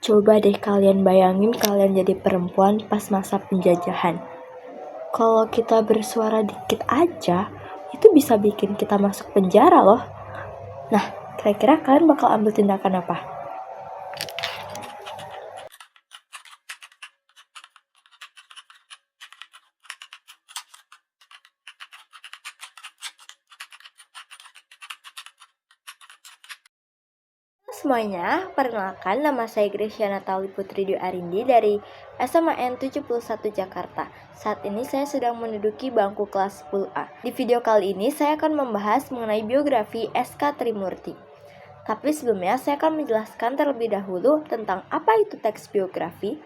Coba deh kalian bayangin kalian jadi perempuan pas masa penjajahan. Kalau kita bersuara dikit aja, itu bisa bikin kita masuk penjara loh. Nah, kira-kira kalian bakal ambil tindakan apa? Semuanya, perkenalkan nama saya Gresiana Tauli Putri Dwi Arindi dari SMAN 71 Jakarta. Saat ini saya sedang menduduki bangku kelas 10A. Di video kali ini saya akan membahas mengenai biografi SK Trimurti. Tapi sebelumnya saya akan menjelaskan terlebih dahulu tentang apa itu teks biografi.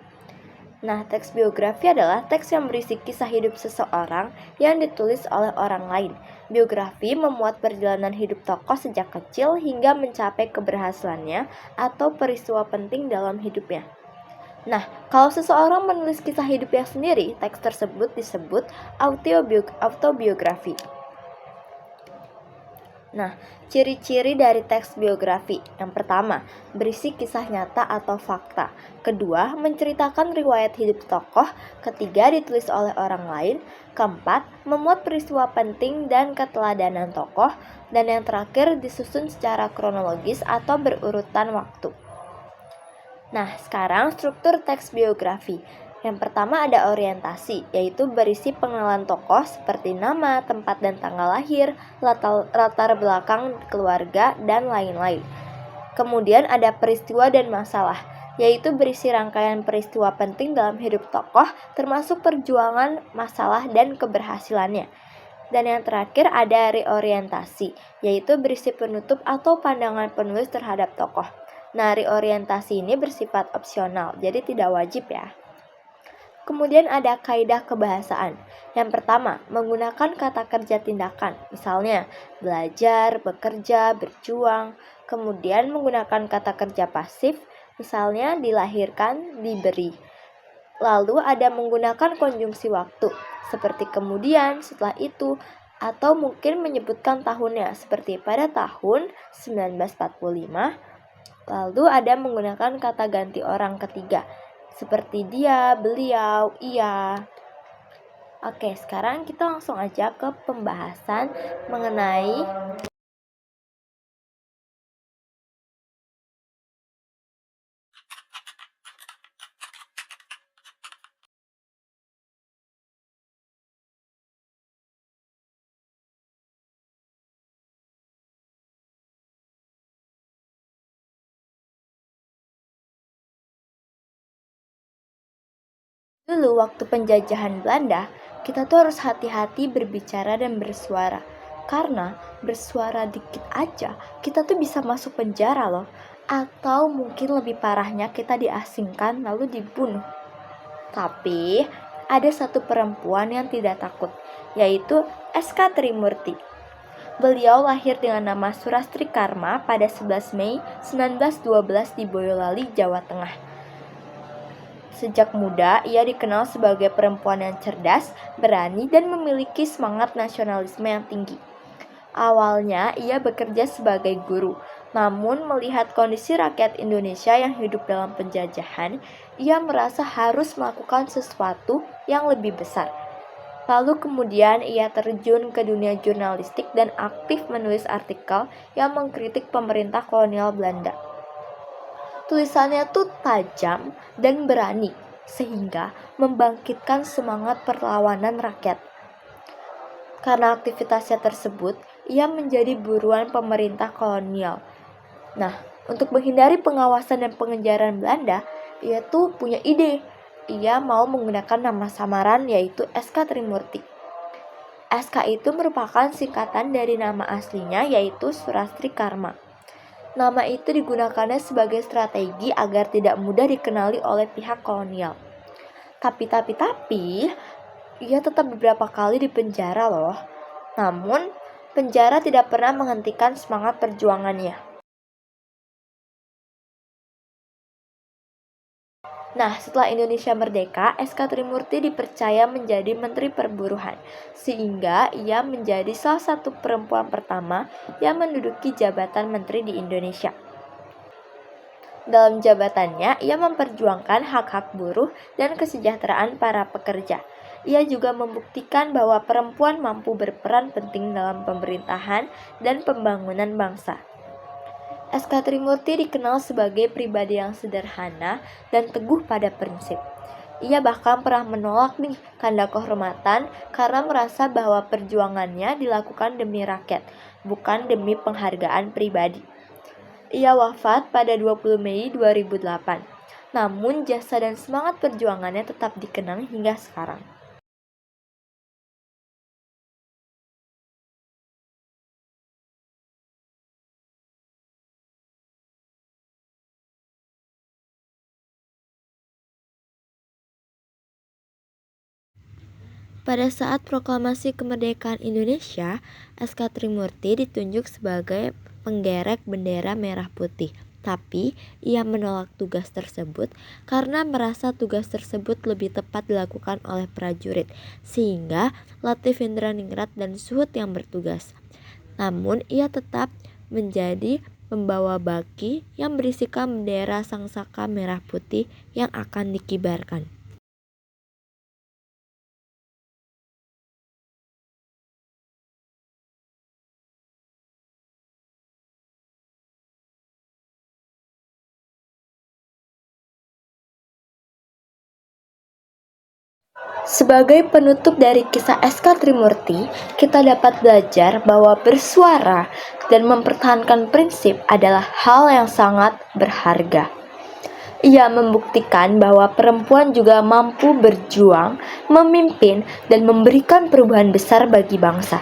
Nah, teks biografi adalah teks yang berisi kisah hidup seseorang yang ditulis oleh orang lain. Biografi memuat perjalanan hidup tokoh sejak kecil hingga mencapai keberhasilannya atau peristiwa penting dalam hidupnya. Nah, kalau seseorang menulis kisah hidupnya sendiri, teks tersebut disebut autobiografi. Nah, ciri-ciri dari teks biografi. Yang pertama, berisi kisah nyata atau fakta. Kedua, menceritakan riwayat hidup tokoh. Ketiga, ditulis oleh orang lain. Keempat, memuat peristiwa penting dan keteladanan tokoh. Dan yang terakhir, disusun secara kronologis atau berurutan waktu. Nah, sekarang struktur teks biografi. Yang pertama ada orientasi, yaitu berisi pengenalan tokoh seperti nama, tempat dan tanggal lahir, latar belakang keluarga, dan lain-lain. Kemudian ada peristiwa dan masalah, yaitu berisi rangkaian peristiwa penting dalam hidup tokoh, termasuk perjuangan, masalah, dan keberhasilannya. Dan yang terakhir ada reorientasi, yaitu berisi penutup atau pandangan penulis terhadap tokoh. Nah, reorientasi ini bersifat opsional, jadi tidak wajib ya. Kemudian ada kaidah kebahasaan. Yang pertama, menggunakan kata kerja tindakan. Misalnya, belajar, bekerja, berjuang. Kemudian menggunakan kata kerja pasif. Misalnya, dilahirkan, diberi. Lalu ada menggunakan konjungsi waktu. Seperti kemudian, setelah itu. Atau mungkin menyebutkan tahunnya. Seperti pada tahun 1945. Lalu ada menggunakan kata ganti orang ketiga. Seperti dia, beliau, ia. Oke, sekarang kita langsung aja ke pembahasan mengenai dulu waktu penjajahan Belanda, kita tuh harus hati-hati berbicara dan bersuara. Karena bersuara dikit aja, kita tuh bisa masuk penjara loh. Atau mungkin lebih parahnya kita diasingkan lalu dibunuh. Tapi ada satu perempuan yang tidak takut, yaitu SK Trimurti. Beliau lahir dengan nama Surastri Karma pada 11 Mei 1912 di Boyolali, Jawa Tengah. Sejak muda, ia dikenal sebagai perempuan yang cerdas, berani, dan memiliki semangat nasionalisme yang tinggi. Awalnya, ia bekerja sebagai guru, namun melihat kondisi rakyat Indonesia yang hidup dalam penjajahan, ia merasa harus melakukan sesuatu yang lebih besar. Lalu kemudian ia terjun ke dunia jurnalistik dan aktif menulis artikel yang mengkritik pemerintah kolonial Belanda. Tulisannya tuh tajam dan berani, sehingga membangkitkan semangat perlawanan rakyat. Karena aktivitasnya tersebut, ia menjadi buruan pemerintah kolonial. Nah, untuk menghindari pengawasan dan pengejaran Belanda, ia tuh punya ide. Ia mau menggunakan nama samaran yaitu SK Trimurti. SK itu merupakan singkatan dari nama aslinya yaitu Surastri Karma. Nama itu digunakannya sebagai strategi agar tidak mudah dikenali oleh pihak kolonial. Tapi, ia tetap beberapa kali dipenjara loh. Namun, penjara tidak pernah menghentikan semangat perjuangannya. Nah, setelah Indonesia merdeka, SK Trimurti dipercaya menjadi Menteri Perburuhan, sehingga ia menjadi salah satu perempuan pertama yang menduduki jabatan menteri di Indonesia. Dalam jabatannya, ia memperjuangkan hak-hak buruh dan kesejahteraan para pekerja. Ia juga membuktikan bahwa perempuan mampu berperan penting dalam pemerintahan dan pembangunan bangsa. SK Trimurti dikenal sebagai pribadi yang sederhana dan teguh pada prinsip. Ia bahkan pernah menolak nih tanda kehormatan karena merasa bahwa perjuangannya dilakukan demi rakyat, bukan demi penghargaan pribadi. Ia wafat pada 20 Mei 2008. Namun jasa dan semangat perjuangannya tetap dikenang hingga sekarang. Pada saat proklamasi kemerdekaan Indonesia, SK Trimurti ditunjuk sebagai penggerek bendera merah putih. Tapi, ia menolak tugas tersebut karena merasa tugas tersebut lebih tepat dilakukan oleh prajurit, sehingga Latif Indraningrat dan Suhut yang bertugas. Namun, ia tetap menjadi pembawa baki yang berisikan bendera sangsaka merah putih yang akan dikibarkan. Sebagai penutup dari kisah SK Trimurti, kita dapat belajar bahwa bersuara dan mempertahankan prinsip adalah hal yang sangat berharga. Ia membuktikan bahwa perempuan juga mampu berjuang, memimpin, dan memberikan perubahan besar bagi bangsa.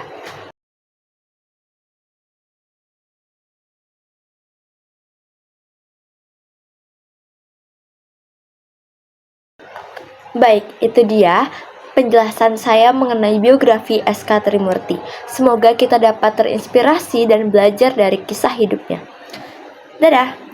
Baik, itu dia penjelasan saya mengenai biografi SK Trimurti. Semoga kita dapat terinspirasi dan belajar dari kisah hidupnya. Dadah!